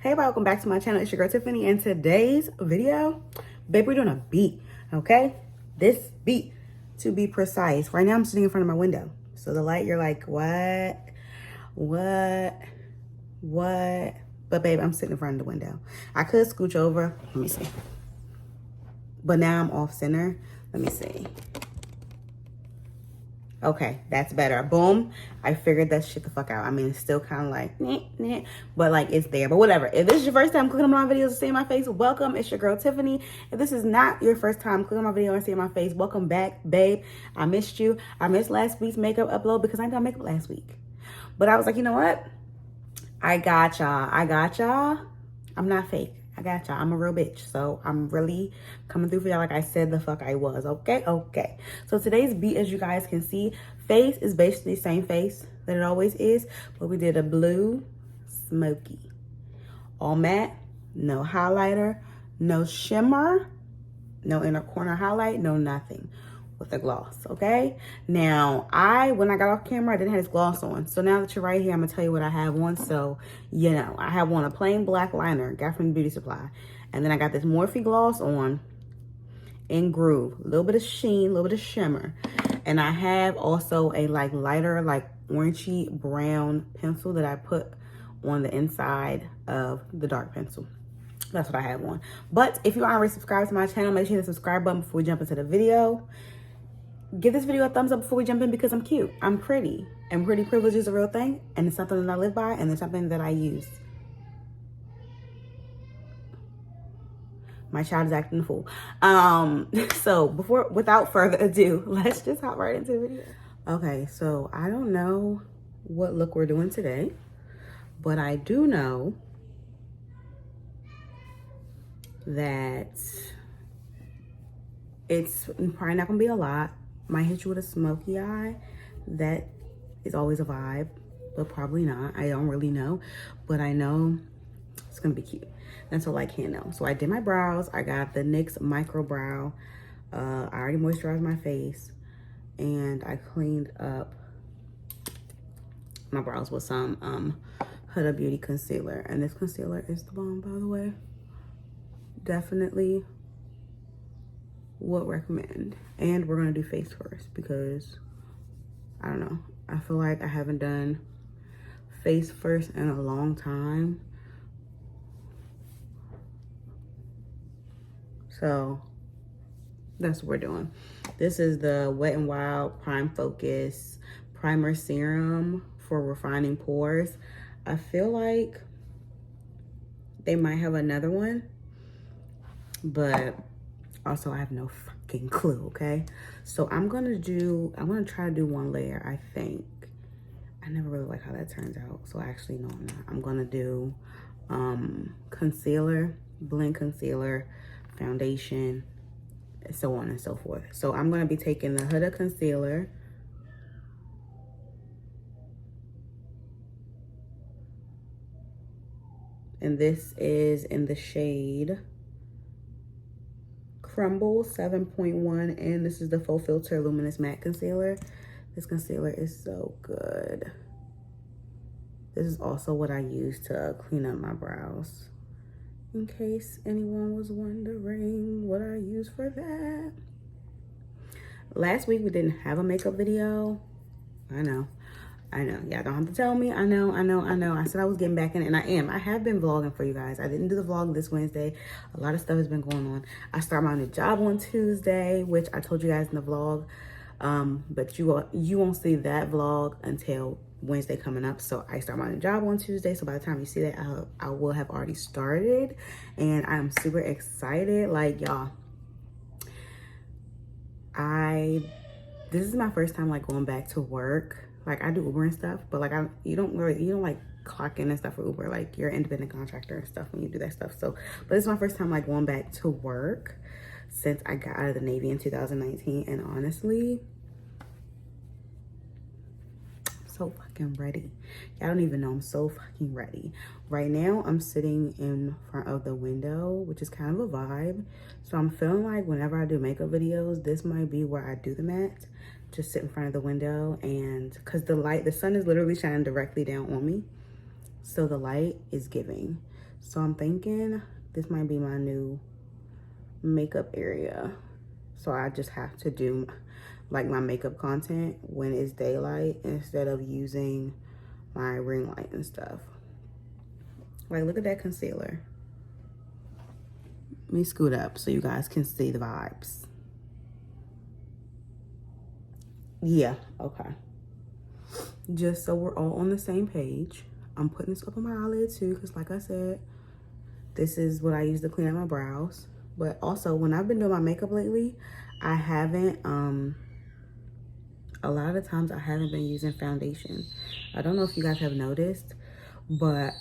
Hey, welcome back to my channel. It's your girl Tiffany, and today's video, babe, we're doing a beat, okay? This beat, to be precise. Right now, I'm sitting in front of my window. So the light, you're like, what? But babe, I'm sitting in front of the window. I could scooch over. Let me see. But now I'm off center. Let me see. Okay, that's better. Boom. I figured that shit the fuck out. I mean, it's still kind of like, but like it's there. But whatever. If this is your first time clicking on my videos and seeing my face, welcome. It's your girl Tiffany. If this is not your first time clicking on my video and seeing my face, welcome back, babe. I missed you. I missed last week's makeup upload because I didn't makeup last week. But I was like, you know what? I got y'all. I'm not fake. I got y'all. I'm a real bitch. So I'm really coming through for y'all like I said the fuck I was. Okay. So today's beat, as you guys can see, face is basically the same face that it always is. But we did a blue smoky. All matte. No highlighter. No shimmer. No inner corner highlight. No nothing. With a gloss, okay? Now, when I got off camera, I didn't have this gloss on. So now that you're right here, I'm gonna tell you what I have on. So, you know, I have on a plain black liner, got from the beauty supply. And then I got this Morphe gloss on in Groove. A little bit of sheen, a little bit of shimmer. And I have also a like lighter, like orangey brown pencil that I put on the inside of the dark pencil. That's what I have on. But if you aren't already subscribed to my channel, make sure you hit the subscribe button before we jump into the video. Give this video a thumbs up before we jump in because I'm cute. I'm pretty. And pretty privilege is a real thing. And it's something that I live by. And it's something that I use. My child is acting a fool. So without further ado, let's just hop right into the video. Okay, so I don't know what look we're doing today. But I do know that it's probably not gonna be a lot. Might hit you with a smoky eye. That is always a vibe, but probably not. I don't really know, but I know it's gonna be cute. That's all I can know. So I did my brows. I got the NYX Micro Brow. I already moisturized my face, and I cleaned up my brows with some Huda Beauty concealer. And this concealer is the bomb, by the way. Definitely would recommend. And we're gonna do face first because I don't know, I feel like I haven't done face first in a long time, so that's what we're doing. This is the Wet n Wild Prime Focus Primer Serum for refining pores. I feel like they might have another one, but also I have no fucking clue, okay? So I'm gonna try to do one layer, I think. I never really like how that turns out, so actually no, I'm not. I'm gonna do concealer, blend concealer, foundation, and so on and so forth. So I'm gonna be taking the Huda concealer, and this is in the shade Crumble 7.1, and this is the Full Filter Luminous Matte Concealer. This concealer is so good. This is also what I use to clean up my brows, in case anyone was wondering what I use for that. Last week we didn't have a makeup video. I know. Y'all don't have to tell me. I know. I said I was getting back in it, and I am. I have been vlogging for you guys. I didn't do the vlog this Wednesday. A lot of stuff has been going on. I start my new job on Tuesday, which I told you guys in the vlog. But you won't see that vlog until Wednesday coming up. So I start my new job on Tuesday. So by the time you see that, I will have already started, and I'm super excited. Like, y'all, this is my first time like going back to work. Like, I do Uber and stuff, but like you don't like clock in and stuff for Uber. Like, you're an independent contractor and stuff when you do that stuff. So, but it's my first time like going back to work since I got out of the Navy in 2019. And honestly, I'm so fucking ready. Y'all don't even know, I'm so fucking ready. Right now, I'm sitting in front of the window, which is kind of a vibe. So I'm feeling like whenever I do makeup videos, this might be where I do them at. Just sit in front of the window, and because the sun is literally shining directly down on me. So the light is giving. So I'm thinking this might be my new makeup area. So I just have to do like my makeup content when it's daylight instead of using my ring light and stuff. Like, look at that concealer. Let me scoot up so you guys can see the vibes. Yeah, okay. Just so we're all on the same page, I'm putting this up on my eyelid too, because like I said, this is what I use to clean out my brows. But also, when I've been doing my makeup lately, I haven't, a lot of times I haven't been using foundation. I don't know if you guys have noticed, but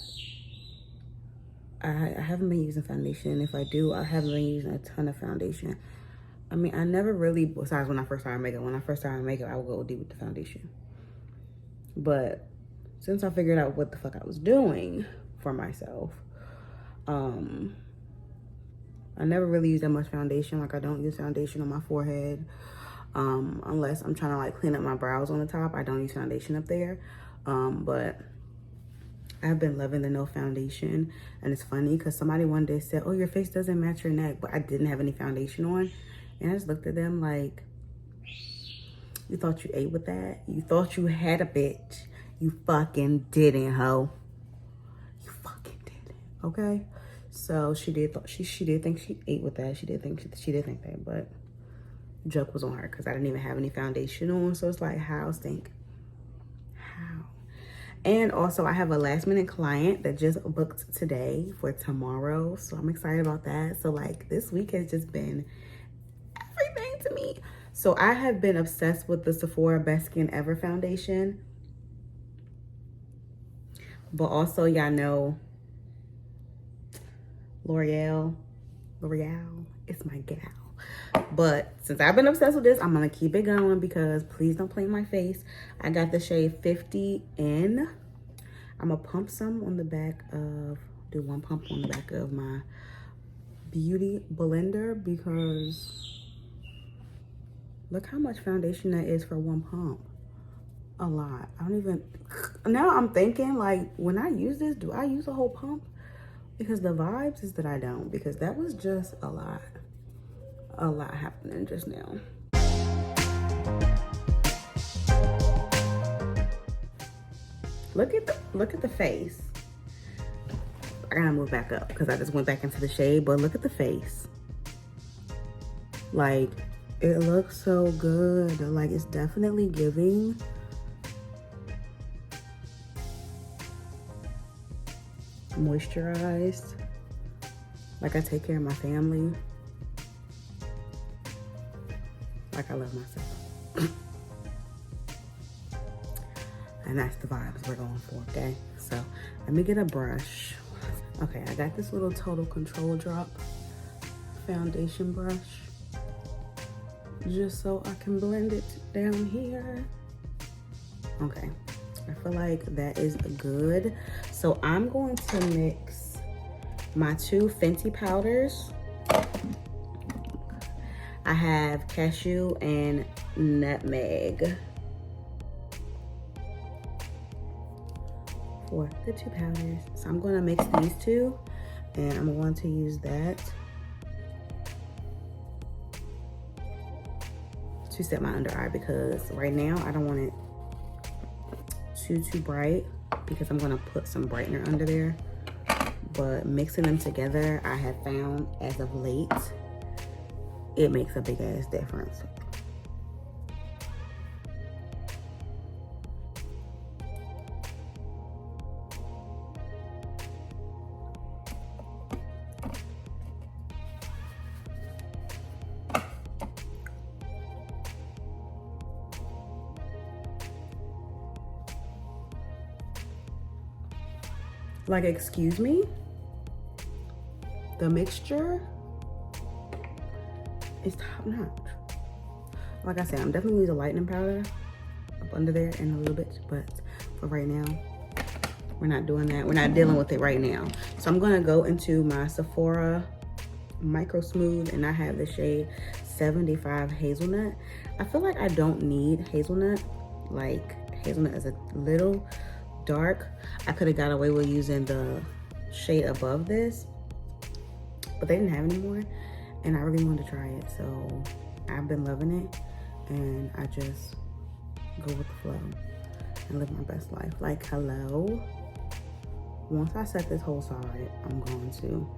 I haven't been using foundation. If I do, I haven't been using a ton of foundation. I mean, I never really, besides when I first started makeup. When I first started makeup, I would go deep with the foundation. But since I figured out what the fuck I was doing for myself, I never really use that much foundation. Like, I don't use foundation on my forehead. Unless I'm trying to like clean up my brows on the top. I don't use foundation up there. But I've been loving the no foundation. And it's funny because somebody one day said, oh, your face doesn't match your neck, but I didn't have any foundation on. And I just looked at them like, you thought you ate with that? You thought you had a bitch. You fucking didn't, ho. You fucking didn't, okay? So she did think she ate with that. She did think that, but joke was on her because I didn't even have any foundation on. So it's like, how stink? How? And also, I have a last minute client that just booked today for tomorrow. So I'm excited about that. So like, this week has just been everything to me. So I have been obsessed with the Sephora Best Skin Ever foundation. But also, y'all know L'Oreal, it's my gal. But since I've been obsessed with this, I'm gonna keep it going because please don't play in my face. I got the shade 50N. I'm gonna pump some on the back of, do one pump on the back of my beauty blender because look how much foundation that is for one pump. A lot. I don't even, now I'm thinking like, when I use this, do I use a whole pump? Because the vibes is that I don't, because that was just a lot happening just now. Look at the face. I gotta move back up because I just went back into the shade, but look at the face. Like, it looks so good. Like, it's definitely giving. Moisturized. Like, I take care of my family. Like, I love myself. And that's the vibes we're going for, okay? So let me get a brush. Okay, I got this little Total Control Drop foundation brush, just so I can blend it down here. Okay, I feel like that is good. So I'm going to mix my two Fenty powders. I have cashew and nutmeg for the two powders. So I'm gonna mix these two and I'm going to use that to set my under eye because right now I don't want it too bright because I'm gonna put some brightener under there. But mixing them together, I have found as of late, it makes a big ass difference. Like, excuse me? The mixture is top notch. Like I said, I'm definitely gonna use a lightening powder up under there in a little bit, but for right now, we're not doing that. We're not dealing with it right now. So I'm gonna go into my Sephora Micro Smooth and I have the shade 75 Hazelnut. I feel like I don't need hazelnut. Like, hazelnut is a little dark. I could have got away with using the shade above this, but they didn't have any more, and I really wanted to try it, so I've been loving it, and I just go with the flow and live my best life. Like, hello. Once I set this whole side, I'm going to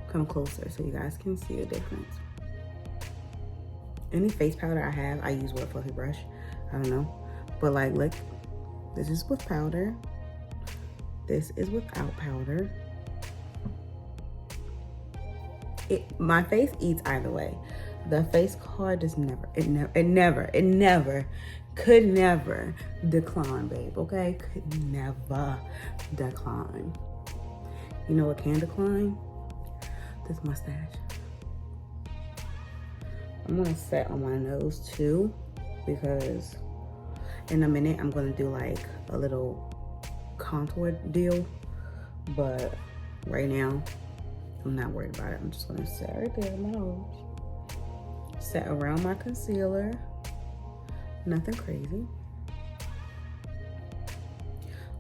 come closer so you guys can see the difference. Any face powder I have, I use with a fluffy brush. I don't know. But like, look, this is with powder. This is without powder. My face eats either way. The face card just never could never decline, babe, okay? Could never decline. You know what can decline? This mustache. I'm gonna set on my nose too, because in a minute I'm gonna do like a little contour deal, but right now I'm not worried about it. I'm just gonna set right there on my nose. Set around my concealer. Nothing crazy.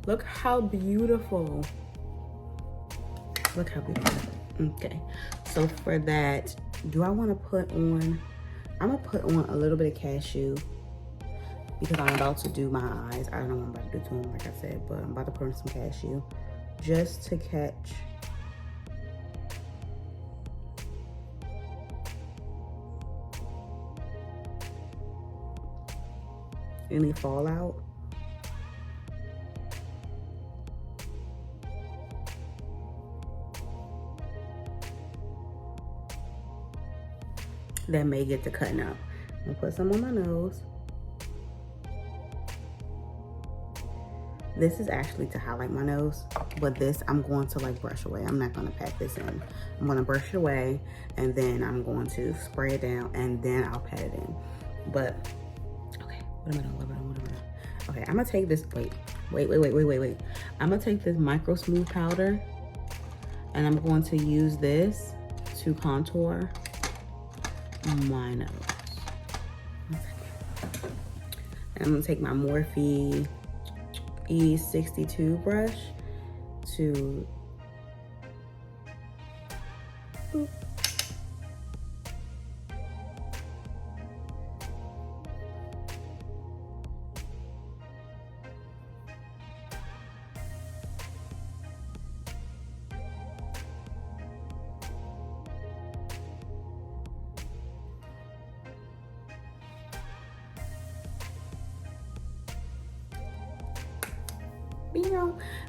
Look how beautiful. Look how beautiful. Okay, so for that, do I want to put on, I'm gonna put on a little bit of cashew because I'm about to do my eyes. I don't know what I'm about to do to them, like I said, but I'm about to put on some cashew just to catch any fallout. That may get to cutting up. I'm gonna put some on my nose. This is actually to highlight my nose, but this I'm going to like brush away. I'm not gonna pat this in. I'm gonna brush it away, and then I'm going to spray it down, and then I'll pat it in. But okay, what am I doing? Okay, I'm gonna take this. Wait. I'm gonna take this micro smooth powder, and I'm going to use this to contour my nose. And I'm gonna take my Morphe E62 brush to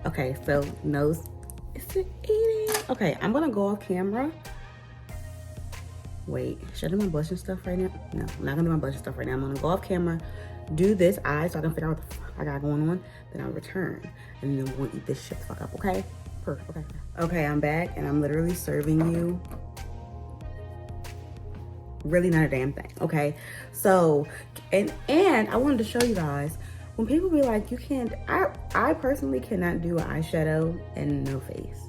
okay, so nose is eating. Okay, I'm gonna go off camera. Wait, should I do my blush and stuff right now? No, I'm not gonna do my blush and stuff right now. I'm gonna go off camera, do this eye so I can figure out what the fuck I got going on. Then I'll return, and then we'll eat this shit the fuck up, okay? Okay. Okay, I'm back, and I'm literally serving you really not a damn thing, okay? So, and I wanted to show you guys, when people be like, you can't, I personally cannot do an eyeshadow and no face.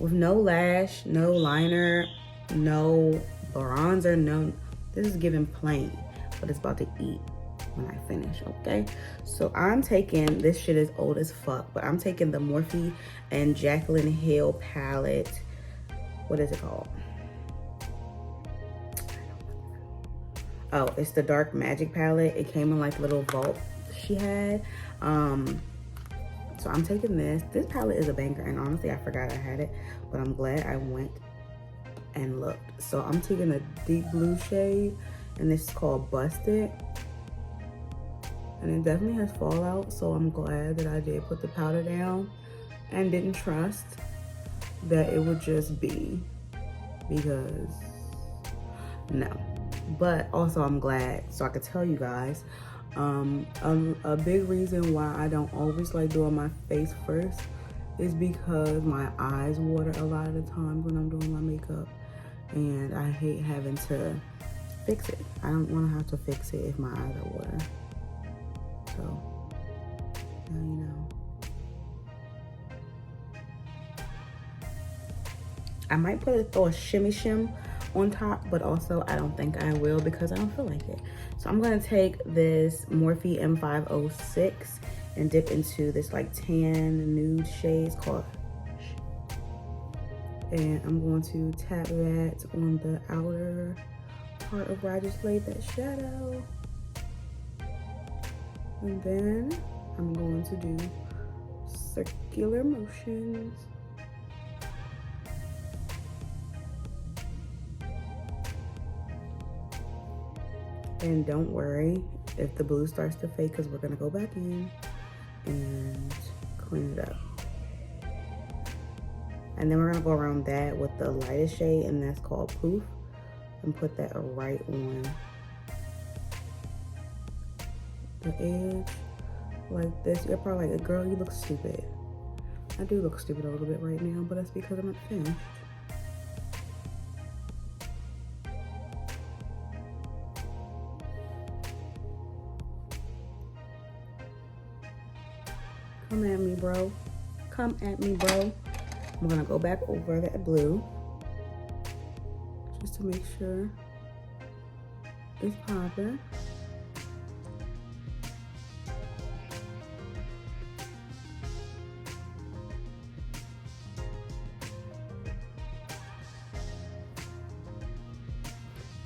With no lash, no liner, no bronzer, no, this is giving plain, but it's about to eat when I finish, okay? So I'm taking, this shit is old as fuck, but I'm taking the Morphe and Jaclyn Hill palette. What is it called? Oh, it's the Dark Magic palette. It came in like little vault she had. So I'm taking this. This palette is a banger, and honestly, I forgot I had it, but I'm glad I went and looked. So I'm taking a deep blue shade, and this is called Busted. And it definitely has fallout, so I'm glad that I did put the powder down and didn't trust that it would just be, because no. But also I'm glad, so I could tell you guys, a big reason why I don't always like doing my face first is because my eyes water a lot of the times when I'm doing my makeup, and I hate having to fix it. I don't want to have to fix it if my eyes are water. So now you know. I might throw a shimmy shim on top, but also I don't think I will because I don't feel like it. So I'm gonna take this Morphe M506 and dip into this like tan nude shades called, and I'm going to tap that on the outer part of where I just laid that shadow. And then I'm going to do circular motions. And don't worry if the blue starts to fade, because we're gonna go back in and clean it up. And then we're gonna go around that with the lightest shade, and that's called Poof, and put that right on the edge like this. You're probably like, girl, you look stupid. I do look stupid a little bit right now, but that's because I'm not finished. Come at me, bro. Come at me, bro. I'm gonna go back over that blue just to make sure it's popping.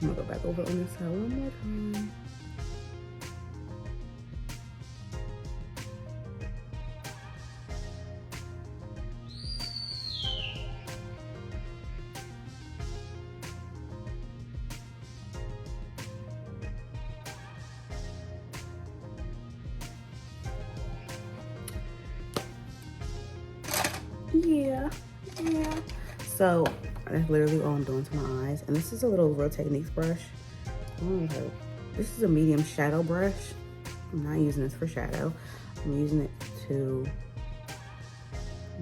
I'm gonna go back over on this side one more time. Yeah. So that's literally all I'm doing to my eyes. And this is a little Real Techniques brush. This is a medium shadow brush. I'm not using this for shadow. I'm using it to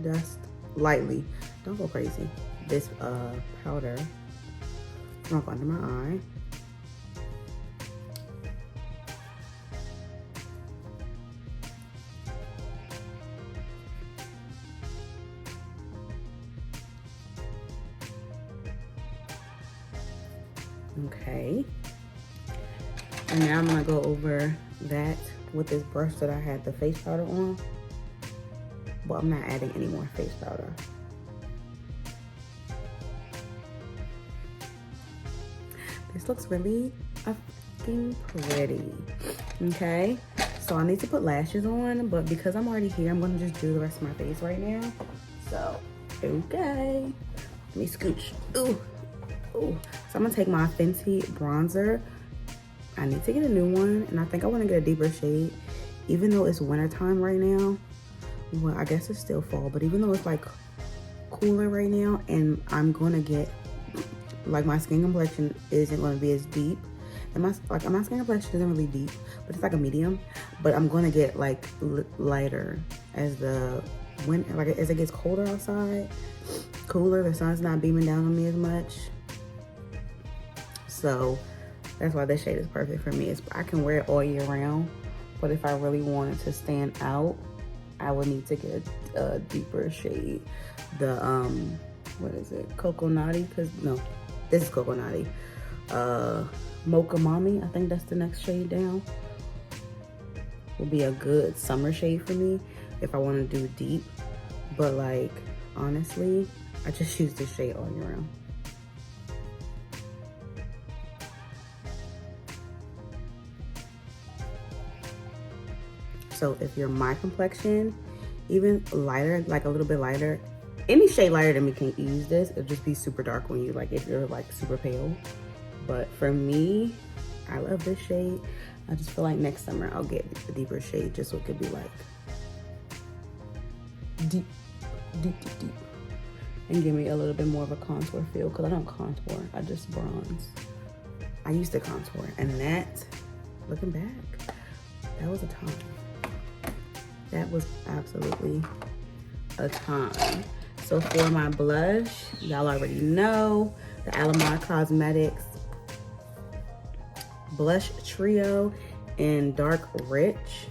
dust lightly. Don't go crazy. This powder. I'm gonna go under my eye. Okay, and now I'm gonna go over that with this brush that I had the face powder on, but I'm not adding any more face powder. This looks really fucking pretty. Okay, so I need to put lashes on, but because I'm already here, I'm gonna just do the rest of my face right now. So, okay, let me scooch. Ooh. So I'm gonna take my Fenty bronzer. I need to get a new one, and I think I want to get a deeper shade, even though it's winter time right now. Well, I guess it's still fall, but even though it's like cooler right now, and I'm gonna get, like, my skin complexion isn't gonna be as deep, and my skin complexion isn't really deep, but it's like a medium. But I'm gonna get like lighter as the winter, like as it gets colder outside, cooler. The sun's not beaming down on me as much. So that's why this shade is perfect for me. I can wear it all year round, but if I really wanted to stand out, I would need to get a deeper shade. The what is it? Cocoa Naughty? No, this is Cocoa Naughty. Mocha Mommy, I think that's the next shade down. Will be a good summer shade for me if I want to do deep. But like, honestly, I just use this shade all year round. So if you're my complexion, even lighter, like a little bit lighter, any shade lighter than me can use this. It'll just be super dark when you, like, if you're like super pale. But for me, I love this shade. I just feel like next summer I'll get a deeper shade just so it could be like deep. And give me a little bit more of a contour feel, because I don't contour, I just bronze. I used to contour, and that, looking back, that was a time. That was absolutely a time. So for my blush, y'all already know, the Alamar Cosmetics Blush Trio in Dark Rich.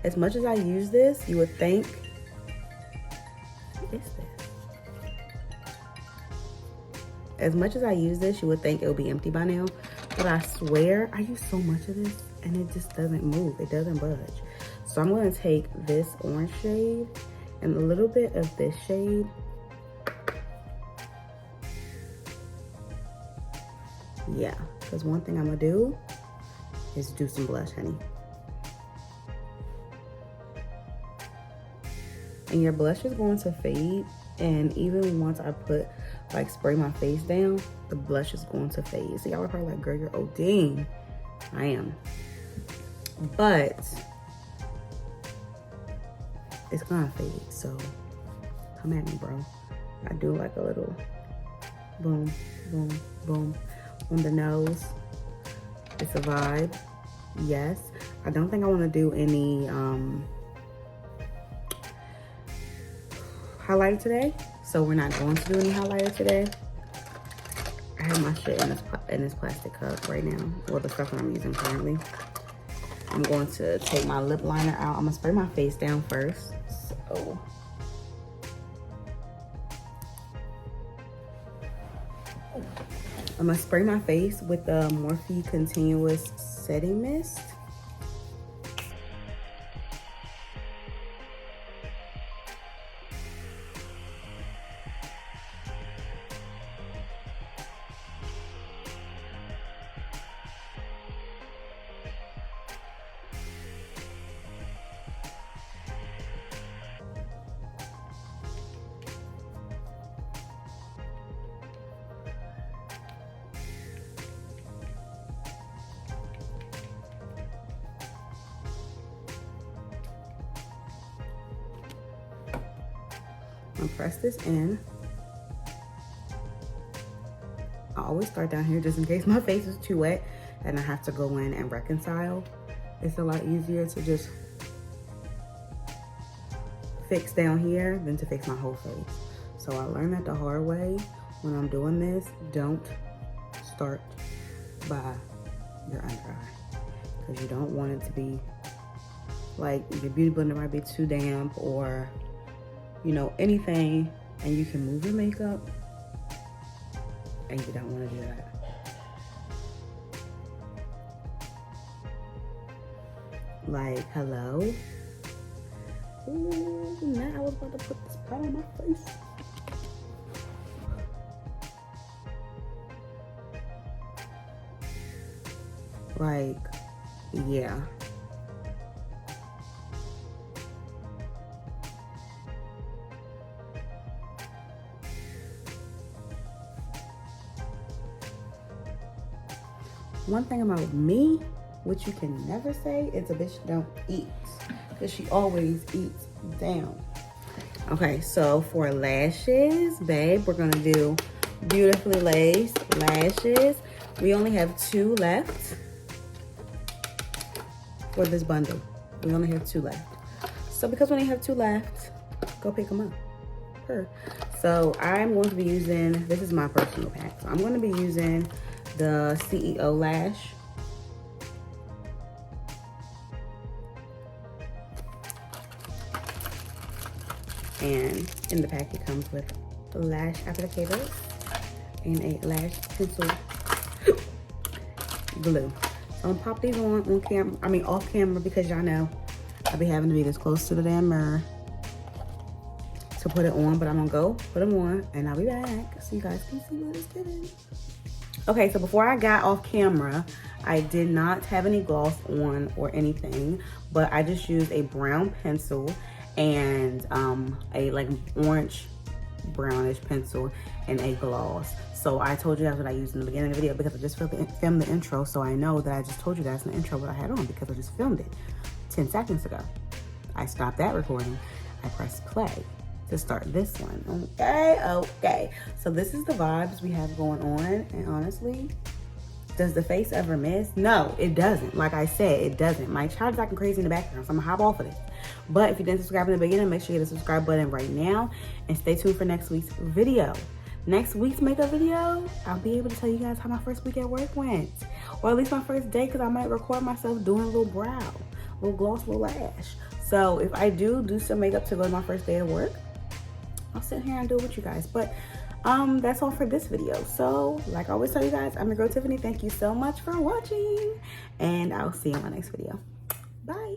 As much as I use this, you would think, what is this? As much as I use this, you would think it would be empty by now, but I swear I use so much of this and it just doesn't move, it doesn't budge. So I'm gonna take this orange shade and a little bit of this shade. Yeah, because one thing I'm gonna do is do some blush, honey. And your blush is going to fade, and even once I put, like, spray my face down, the blush is going to fade. So y'all are probably like, girl, you're ODing. I am. But it's gonna fade, so come at me, bro. I do like a little boom, boom, boom on the nose. It's a vibe, yes. I don't think I wanna do any highlighter today, so we're not going to do any highlighter today. I have my shit in this plastic cup right now, well, the stuff that I'm using currently. I'm going to take my lip liner out. I'm gonna spray my face down first. So I'm gonna spray my face with the Morphe Continuous Setting Mist. I'm gonna press this in. I always start down here just in case my face is too wet and I have to go in and reconcile. It's a lot easier to just fix down here than to fix my whole face. So I learned that the hard way when I'm doing this. Don't start by your under eye, because you don't want it to be like your beauty blender might be too damp, or you know, anything, and you can move your makeup, and you don't want to do that. Like, hello? Ooh, now I was about to put this pot on my face. Like, yeah. One thing about me, which you can never say, is a bitch don't eat, because she always eats down. Okay, so for lashes, babe, we're gonna do Beautifully Laced lashes. We only have 2 left for this bundle. We only have 2 left. So because we only have 2 left, go pick them up. Sure. So I'm going to be using, this is my personal pack, so I'm going to be using the CEO lash. And in the pack it comes with lash applicators and a lash pencil glue. So I'm gonna pop these on camera, I mean off camera, because y'all know I be having to be this close to the damn mirror to put it on, but I'm gonna go put them on and I'll be back so you guys can see what it's giving. Okay, so before I got off camera, I did not have any gloss on or anything, but I just used a brown pencil and a like orange brownish pencil and a gloss. So I told you that's what I used in the beginning of the video, because I just filmed the intro, so I know that I just told you guys in the intro what I had on, because I just filmed it 10 seconds ago. I stopped that recording. I pressed play to start this one. Okay. So this is the vibes we have going on, and honestly, does the face ever miss? No, it doesn't. Like I said, it doesn't. My child's acting crazy in the background, so I'm gonna hop off of this. But if you didn't subscribe in the beginning, make sure you hit the subscribe button right now and stay tuned for next week's video. Next week's makeup video, I'll be able to tell you guys how my first week at work went, or at least my first day, because I might record myself doing a little brow, a little gloss, a little lash. So if I do some makeup to go to my first day at work, I'll sit here and do it with you guys. But that's all for this video. So like I always tell you guys, I'm your girl Tiffany. Thank you so much for watching, and I'll see you in my next video. Bye.